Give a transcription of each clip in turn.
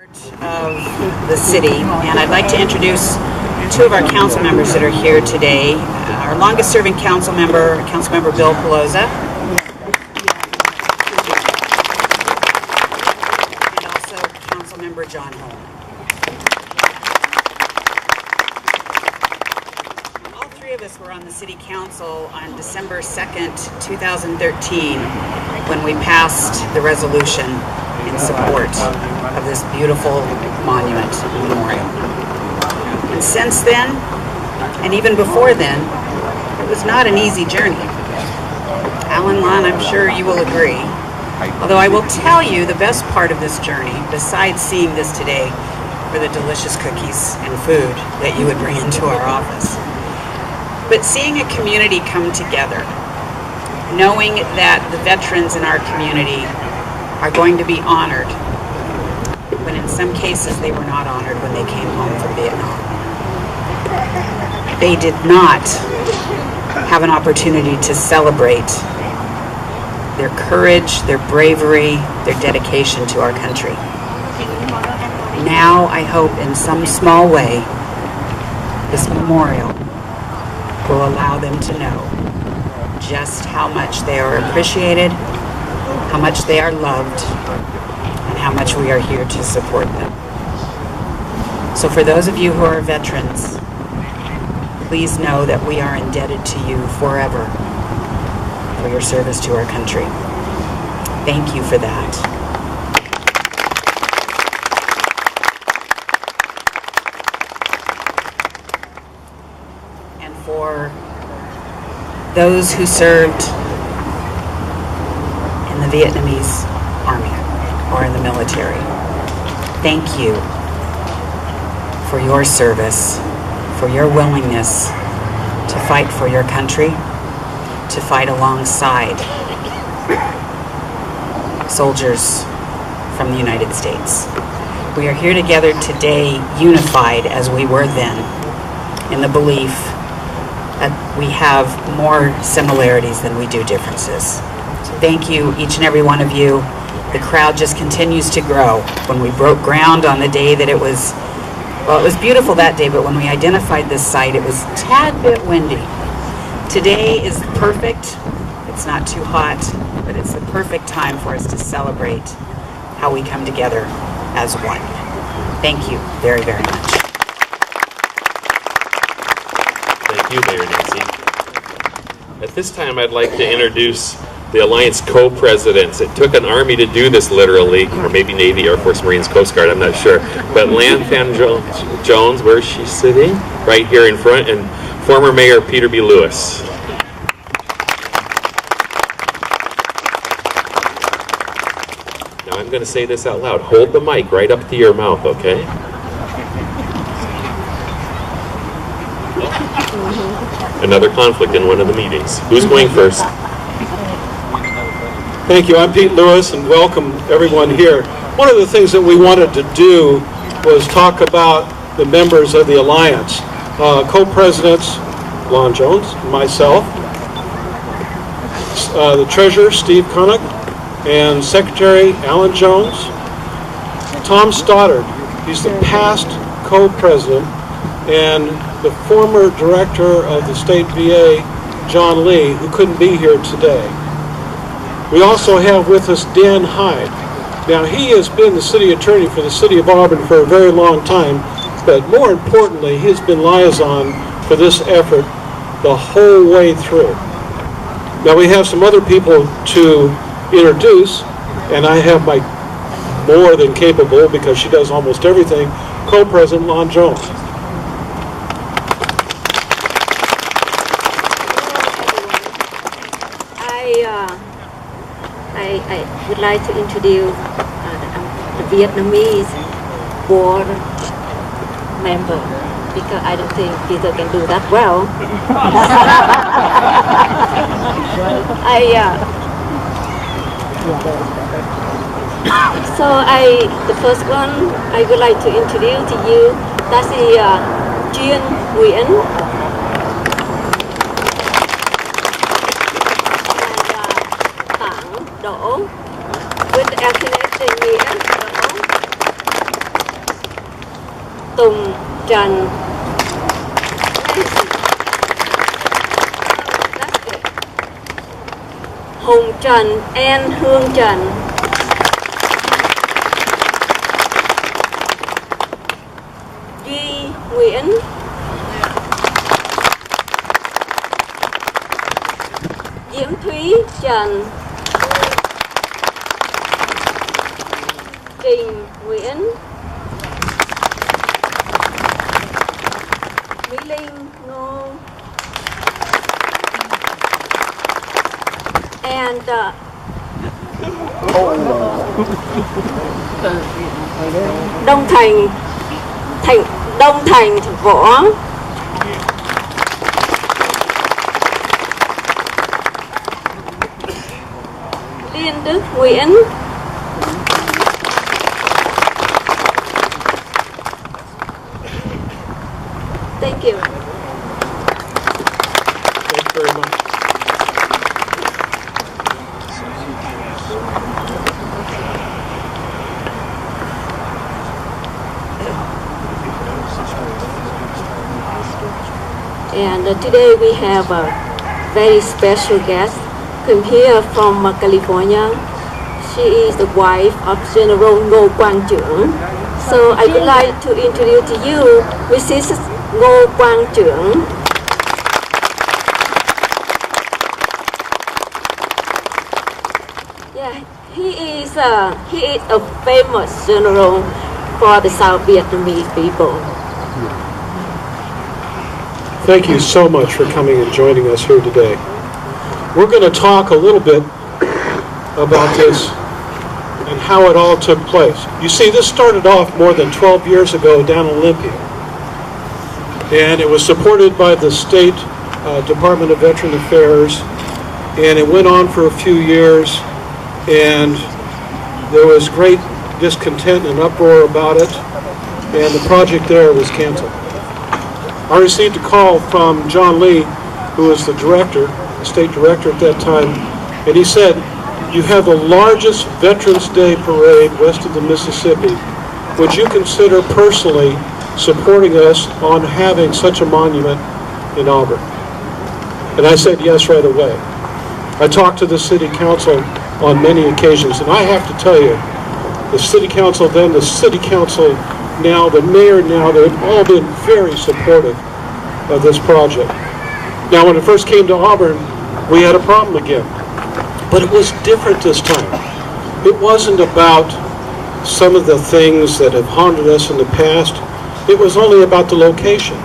Of the city, and I'd like to introduce two of our council members that are here today. Our longest serving council member, Councilmember Bill Pelosa, and also Councilmember John Holm. All three of us were on the City Council on December 2nd, 2013, when we passed the resolution in support of this beautiful monument memorial. And since then, and even before then, it was not an easy journey. Alan Lon, I'm sure you will agree. Although I will tell you the best part of this journey, besides seeing this today, were the delicious cookies and food that you would bring into our office. But seeing a community come together, knowing that the veterans in our community are going to be honored, when in some cases they were not honored when they came home from Vietnam. They did not have an opportunity to celebrate their courage, their bravery, their dedication to our country. Now, I hope in some small way, this memorial will allow them to know just how much they are appreciated, how much they are loved, and how much we are here to support them. So for those of you who are veterans, please know that we are indebted to you forever for your service to our country. Thank you for that. And for those who served in the Vietnamese Army or in the military, thank you for your service, for your willingness to fight for your country, to fight alongside soldiers from the United States. We are here together today, unified as we were then, in the belief that we have more similarities than we do differences. Thank you, each and every one of you. The crowd just continues to grow. When we broke ground on the day that it was beautiful that day, but when we identified this site, it was a tad bit windy. Today is perfect. It's not too hot, but it's the perfect time for us to celebrate how we come together as one. Thank you very, very much. Thank you, Mayor Nancy. At this time, I'd like to introduce the Alliance co-presidents. It took an Army to do this, literally, or maybe Navy, Air Force, Marines, Coast Guard, I'm not sure. But Lan Fan Jones, where is she sitting? Right here in front, and former Mayor Peter B. Lewis. Now I'm going to say this out loud. Hold the mic right up to your mouth, okay? Another conflict in one of the meetings. Who's going first? Thank you. I'm Pete Lewis, and welcome everyone here. One of the things that we wanted to do was talk about the members of the Alliance. Co-presidents, Lon Jones, myself, the Treasurer, Steve Connick, and Secretary Alan Jones. Tom Stoddard, he's the past co-president, and the former director of the state VA, John Lee, who couldn't be here today. We also have with us Dan Hyde. Now, he has been the city attorney for the city of Auburn for a very long time, but more importantly, he has been liaison for this effort the whole way through. Now, we have some other people to introduce, and I have my more than capable, because she does almost everything, co-president Lon Jones. I would like to introduce the Vietnamese board member, because I don't think Peter can do that well. The first one I would like to introduce to you, that's the Chuyên Nguyễn. Đỗ with the affiliate Nghĩa. Trần. Hùng Trần and Hương Trần. Duy Nguyễn. Diễm Thúy Trần. Trình Nguyễn. Mỹ Linh Ngô. And Đông Thành Võ. Liên Đức Nguyễn. Thank you. Thank you very much. And today we have a very special guest come here from California. She is the wife of General Ngô Quang Trưởng. So I would like to introduce to you Mrs. Ngô Quang Trưởng. Yeah, he is a famous general for the South Vietnamese people. Thank you so much for coming and joining us here today. We're going to talk a little bit about this and how it all took place. You see, this started off more than 12 years ago down in Olympia. And it was supported by the State Department of Veteran Affairs. And it went on for a few years. And there was great discontent and uproar about it. And the project there was canceled. I received a call from John Lee, who was the director, the state director at that time, and he said, "You have the largest Veterans Day parade west of the Mississippi. Would you consider personally supporting us on having such a monument in Auburn?" And I said yes right away. I talked to the city council on many occasions, and I have to tell you, the city council then, the city council now, the mayor now, they've all been very supportive of this project. Now, when it first came to Auburn, we had a problem again. But it was different this time. It wasn't about some of the things that have haunted us in the past. It was only about the location.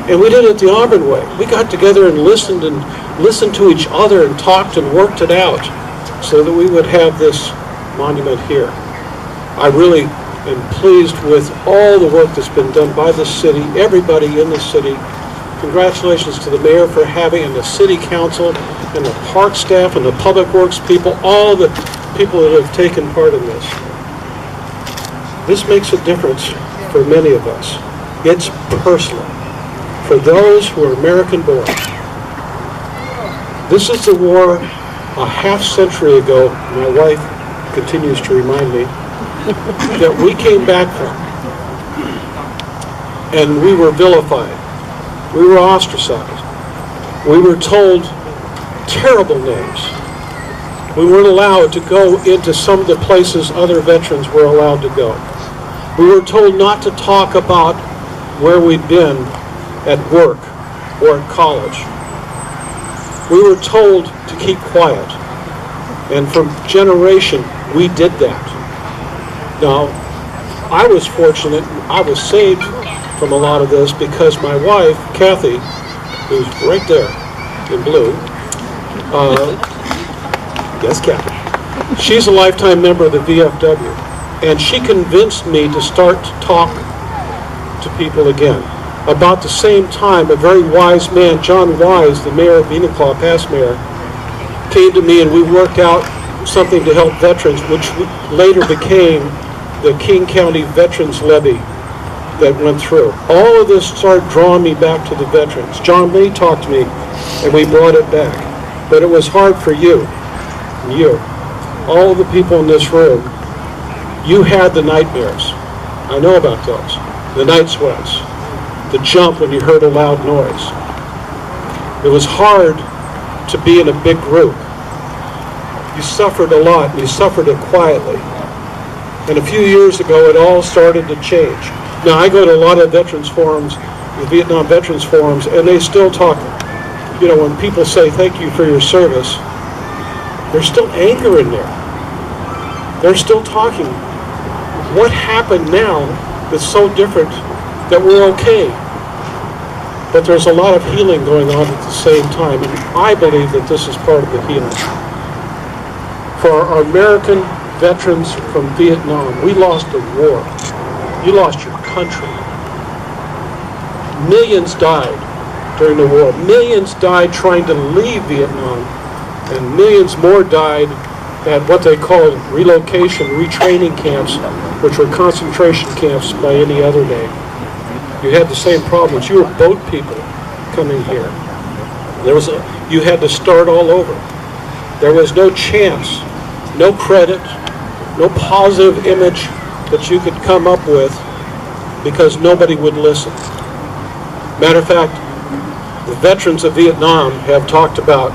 And we did it the Auburn way. We got together and listened to each other and talked and worked it out so that we would have this monument here. I really am pleased with all the work that's been done by the city, everybody in the city. Congratulations to the mayor for having, and the city council, and the park staff, and the public works people, all the people that have taken part in this. This makes a difference for many of us. It's personal. For those who are American born. This is the war a half century ago, my wife continues to remind me, that we came back from. And we were vilified. We were ostracized. We were told terrible names. We weren't allowed to go into some of the places other veterans were allowed to go. We were told not to talk about where we'd been at work or at college. We were told to keep quiet. And from generation, we did that. Now, I was fortunate, I was saved from a lot of this because my wife, Kathy, who's right there in blue, yes, Kathy, she's a lifetime member of the VFW, and she convinced me to start to talk to people again. About the same time, a very wise man, John Wise, the mayor of Enumclaw, past mayor, came to me and we worked out something to help veterans, which later became the King County Veterans Levy that went through. All of this started drawing me back to the veterans. John Lee talked to me and we brought it back. But it was hard for you, all of the people in this room. You had the nightmares. I know about those. The night sweats. to jump when you heard a loud noise. It was hard to be in a big group. You suffered a lot, and you suffered it quietly. And a few years ago, it all started to change. Now, I go to a lot of veterans forums, the Vietnam veterans forums, and they still talk. You know, when people say thank you for your service, there's still anger in there. They're still talking. What happened now that's so different that we're okay? But there's a lot of healing going on at the same time, and I believe that this is part of the healing. For our American veterans from Vietnam, we lost a war. You lost your country. Millions died during the war. Millions died trying to leave Vietnam, and millions more died at what they called relocation, retraining camps, which were concentration camps by any other name. You had the same problems. You were boat people coming here. You had to start all over. There was no chance, no credit, no positive image that you could come up with because nobody would listen. Matter of fact, the veterans of Vietnam have talked about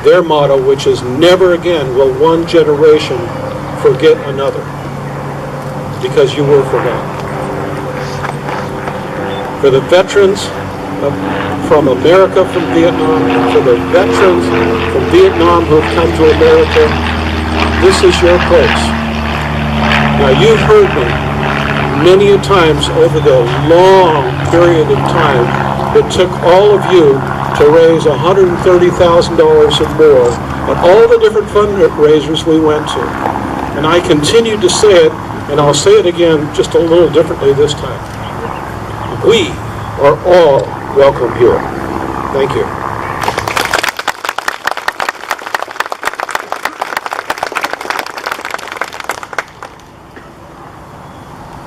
their motto, which is never again will one generation forget another, because you were forgotten. For the veterans from America, from Vietnam, for the veterans from Vietnam who have come to America, this is your place. Now, you've heard me many a times over the long period of time it took all of you to raise $130,000 or more at all the different fundraisers we went to. And I continue to say it, and I'll say it again just a little differently this time. We are all welcome here. Thank you.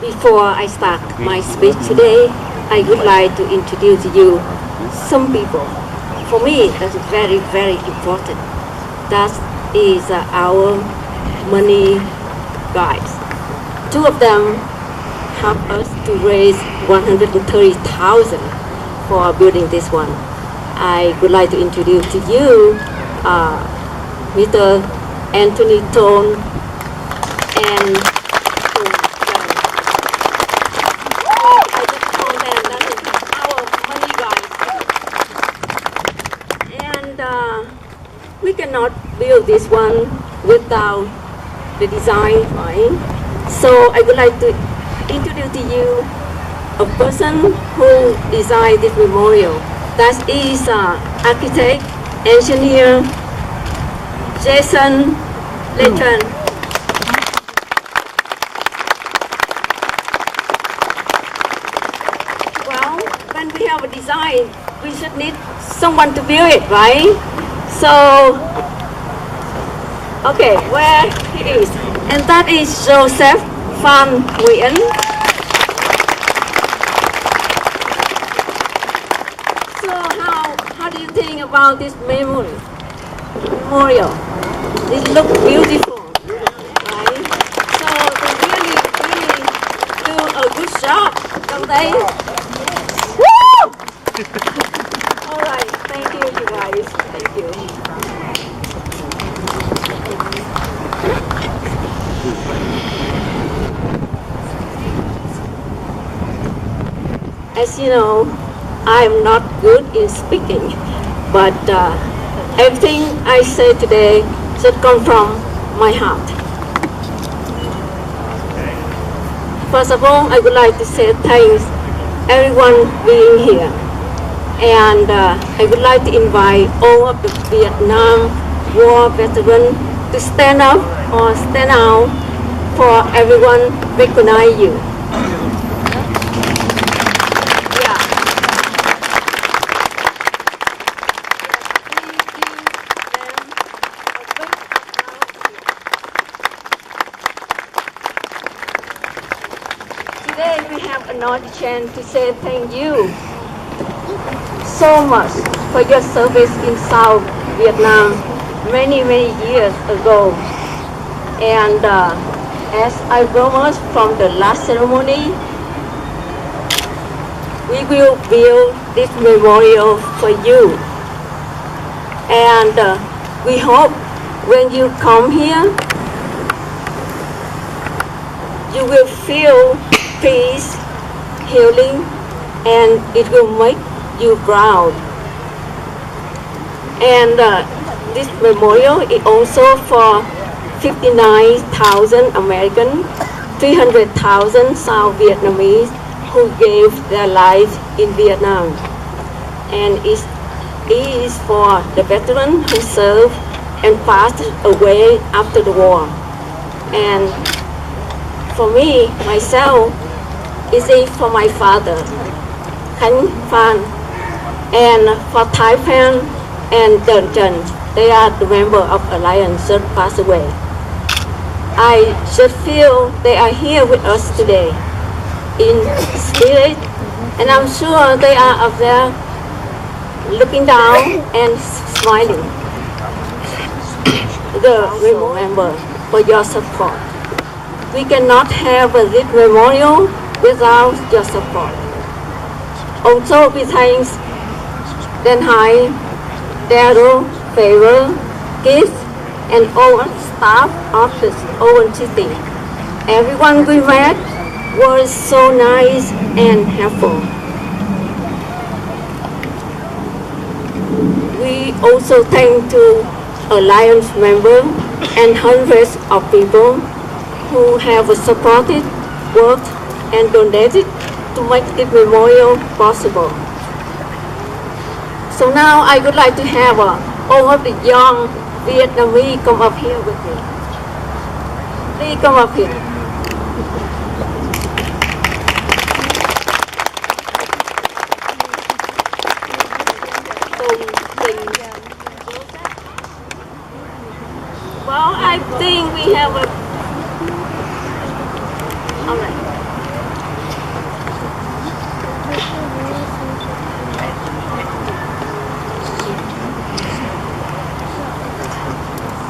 Before I start my speech today, I would like to introduce you some people. For me, that's very, very important. That is our money guys. Two of them help us to raise $130,000 for building this one. I would like to introduce to you Mr. Anthony Tone and we cannot build this one without the design, right? So I would like to introduce to you a person who designed this memorial. That is architect, engineer, Jason Layton. Well, when we have a design, we should need someone to build it, right? So, okay, where he is. And that is Joseph Phan Nguyen. So how do you think about this memorial? It looks beautiful, right? So they really do a good job, don't they? Woo! All right, thank you, you guys. Thank you. As you know, I'm not good in speaking, but everything I say today should come from my heart. First of all, I would like to say thanks everyone being here. And I would like to invite all of the Vietnam War veterans to stand up or stand out for everyone recognize you. Yeah. Today we have another chance to say thank you so much for your service in South Vietnam many years ago. And as I promised from the last ceremony, we will build this memorial for you. And we hope when you come here, you will feel peace, healing, and it will make you proud. And this memorial is also for 59,000 American, 300,000 South Vietnamese who gave their lives in Vietnam. And it is for the veterans who served and passed away after the war. And for me, myself, it is for my father, Khánh Phan, and for Thai Phan and Dern Trần. They are the member of Alliance that passed away. I just feel they are here with us today in spirit, and I'm sure they are up there looking down and smiling. Remember for your support. We cannot have this memorial without your support. Also, we thank Dan Hai, Daryl, Favor, Keith, and all staff of the Auburn City. Everyone we met was so nice and helpful. We also thank to Alliance members and hundreds of people who have supported, worked, and donated to make this memorial possible. So now I would like to have all of the young Vietnamese come up here with me. Please come up here. Well, I think we have a... All right.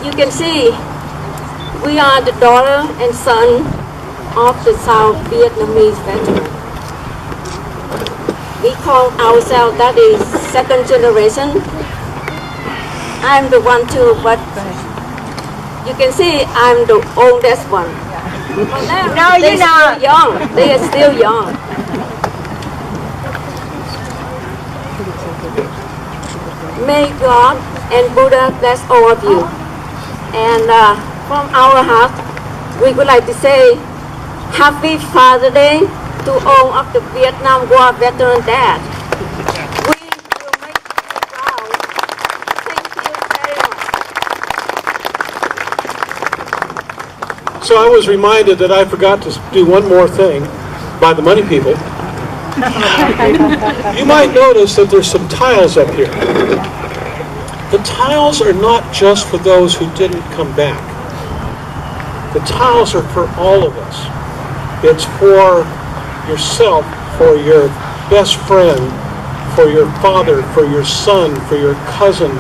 You can see we are the daughter and son of the South Vietnamese veteran. We call ourselves that is second generation. I'm the one too, but you can see I'm the oldest one. No, you're not. Young. They are still young. May God and Buddha bless all of you. And from our heart, we would like to say Happy Father's Day to all of the Vietnam War veteran dads. We will make you proud. Thank you very much. So I was reminded that I forgot to do one more thing by the money people. You might notice that there's some tiles up here. The tiles are not just for those who didn't come back. The tiles are for all of us. It's for yourself, for your best friend, for your father, for your son, for your cousin,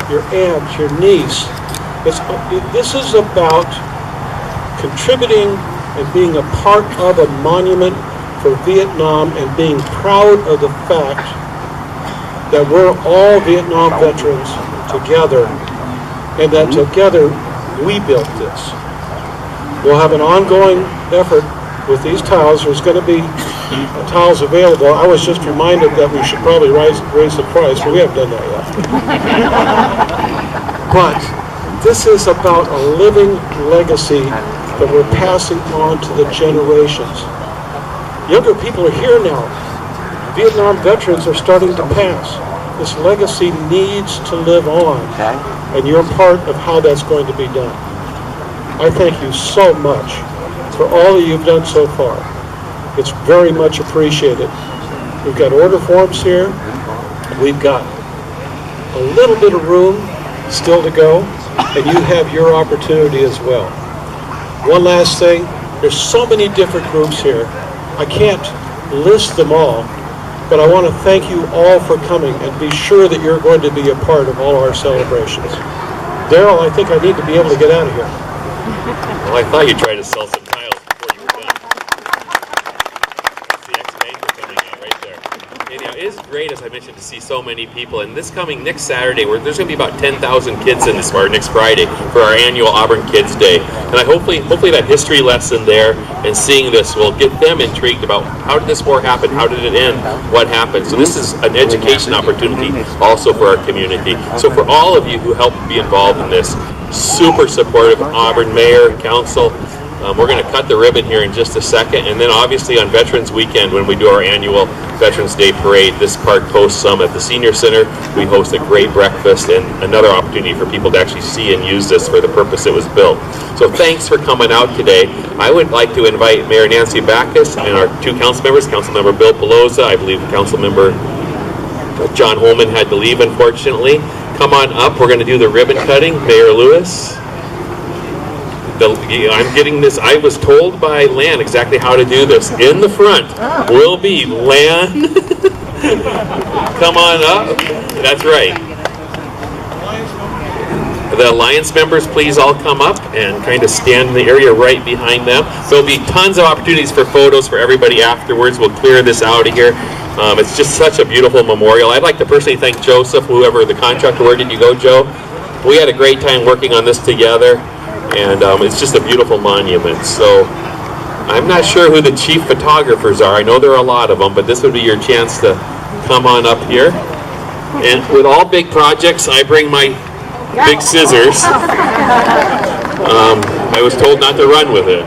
your aunt, your niece. This is about contributing and being a part of a monument for Vietnam and being proud of the fact that we're all Vietnam veterans together, and that together we built this. We'll have an ongoing effort with these tiles. There's going to be tiles available. I was just reminded that we should probably raise the price, but we haven't done that yet. But this is about a living legacy that we're passing on to the generations. Younger people are here now. Vietnam veterans are starting to pass. This legacy needs to live on, and you're part of how that's going to be done. I thank you so much for all that you've done so far. It's very much appreciated. We've got order forms here. We've got a little bit of room still to go, and you have your opportunity as well. One last thing, there's so many different groups here. I can't list them all, but I want to thank you all for coming, and be sure that you're going to be a part of all our celebrations. Daryl, I think I need to be able to get out of here. Well, I thought you tried to sell some tiles before you were done. That's the ex-banker coming out right there. great, as I mentioned, to see so many people. And this coming next Saturday, there's going to be about 10,000 kids in this, or next Friday, for our annual Auburn Kids Day. And hopefully that history lesson there and seeing this will get them intrigued about how did this war happen, how did it end, what happened. So this is an education opportunity also for our community. So for all of you who helped be involved in this, super supportive Auburn Mayor, Council. We're going to cut the ribbon here in just a second, and then obviously on Veterans Weekend when we do our annual Veterans Day Parade, this park hosts some at the Senior Center. We host a great breakfast and another opportunity for people to actually see and use this for the purpose it was built. So thanks for coming out today. I would like to invite Mayor Nancy Backus and our two council members, Councilmember Bill Pelosa, I believe Councilmember John Holman had to leave unfortunately. Come on up, we're going to do the ribbon cutting. Mayor Lewis. I'm getting this, I was told by Lan exactly how to do this. In the front will be Lan. Come on up. That's right. The Alliance members, please all come up and kind of stand in the area right behind them. There'll be tons of opportunities for photos for everybody afterwards. We'll clear this out of here. It's just such a beautiful memorial. I'd like to personally thank Joseph, whoever the contractor. Where did you go, Joe? We had a great time working on this together. And it's just a beautiful monument. So I'm not sure who the chief photographers are. I know there are a lot of them, but this would be your chance to come on up here. And with all big projects, I bring my big scissors. I was told not to run with it.